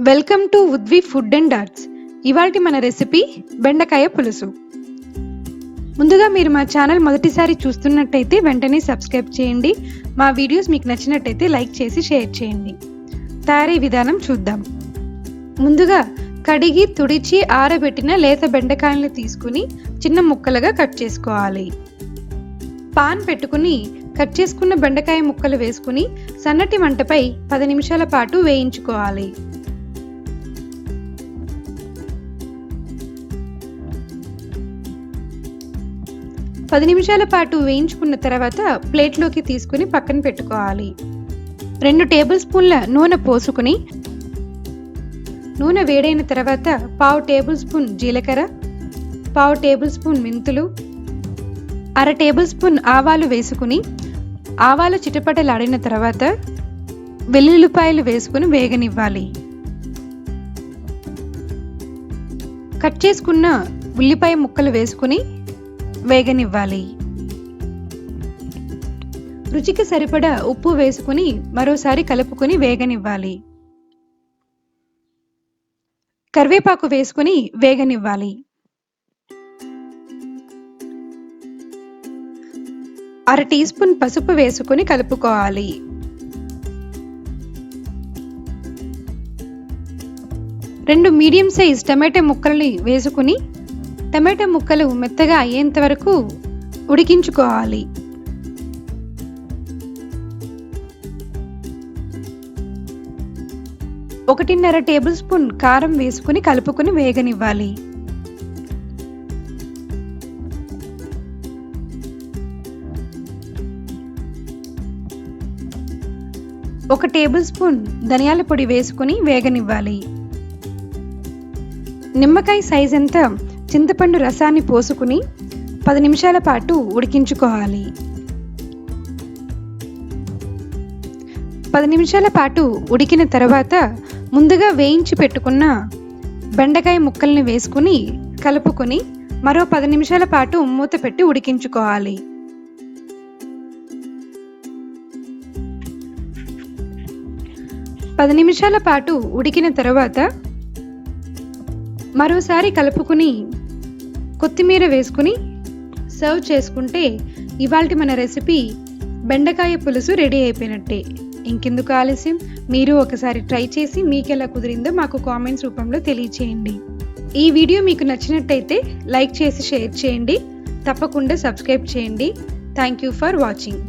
Welcome to Vudvi food and arts. ఇవాల్టి మన recipe బెండకాయ పులుసు. ముందుగా మీరు మా ఛానల్ మొదటిసారి చూస్తున్నట్టయితే వెంటనే సబ్స్క్రైబ్ చేయండి. మా వీడియోస్ మీకు నచ్చినట్టయితే లైక్ చేసి షేర్ చేయండి. తయారీ విధానం చూద్దాం. ముందుగా కడిగి తుడిచి ఆరబెట్టిన లేత బెండకాయలను తీసుకుని చిన్న ముక్కలుగా కట్ చేసుకోవాలి. పాన్ పెట్టుకుని కట్ చేసుకున్న బెండకాయ ముక్కలు వేసుకుని సన్నటి మంటపై 10 నిమిషాల పాటు వేయించుకోవాలి. పది నిమిషాల పాటు వేయించుకున్న తర్వాత ప్లేట్లోకి తీసుకుని పక్కన పెట్టుకోవాలి. 2 టేబుల్ స్పూన్ల నూనె పోసుకుని నూనె వేడైన తర్వాత 1/2 టేబుల్ స్పూన్ జీలకర్ర, 1/2 టేబుల్ స్పూన్ మెంతులు, 1/2 టేబుల్ స్పూన్ ఆవాలు వేసుకుని ఆవాలు చిటపటలాడిన తర్వాత వెల్లుల్లిపాయలు వేసుకుని వేగనివ్వాలి. కట్ చేసుకున్న ఉల్లిపాయ ముక్కలు వేసుకుని వేగనివ్వాలి. రుచికి సరిపడా ఉప్పు వేసుకుని మరోసారి కలుపుకొని వేగనివ్వాలి. కరివేపాకు వేసుకుని వేగనివ్వాలి. 1/2 టీ స్పూన్ పసుపు వేసుకుని కలుపుకోవాలి. రెండు మీడియం సైజ్ టమాటా ముక్కల్ని వేసుకుని టమాటా ముక్కలు మెత్తగా అయ్యేంత వరకు ఉడికించుకోవాలి. ఒకటిన్నర టేబుల్ స్పూన్ కారం వేసుకుని కలుపుకుని వేగనివ్వాలి. ఒక టేబుల్ స్పూన్ ధనియాల పొడి వేసుకుని వేగనివ్వాలి. నిమ్మకాయ సైజ్ అంతా చింతపండు రసాన్ని పోసుకుని 10 నిమిషాల పాటు ఉడికించుకోవాలి. 10 నిమిషాల పాటు ఉడికిన తర్వాత ముందుగా వేయించి పెట్టుకున్న బెండకాయ ముక్కల్ని వేసుకుని కలుపుకొని మరో 10 నిమిషాల పాటు మూత పెట్టి ఉడికించుకోవాలి. పది నిమిషాల పాటు ఉడికిన తర్వాత మరోసారి కలుపుకుని కొత్తిమీర వేసుకుని సర్వ్ చేసుకుంటే ఇవాల్టి మన రెసిపీ బెండకాయ పులుసు రెడీ అయిపోయినట్టే. ఇంకెందుకు ఆలస్యం, మీరు ఒకసారి ట్రై చేసి మీకు ఎలా కుదిరిందో మాకు కామెంట్స్ రూపంలో తెలియచేయండి. ఈ వీడియో మీకు నచ్చినట్టయితే లైక్ చేసి షేర్ చేయండి. తప్పకుండా సబ్స్క్రైబ్ చేయండి. Thank you for watching.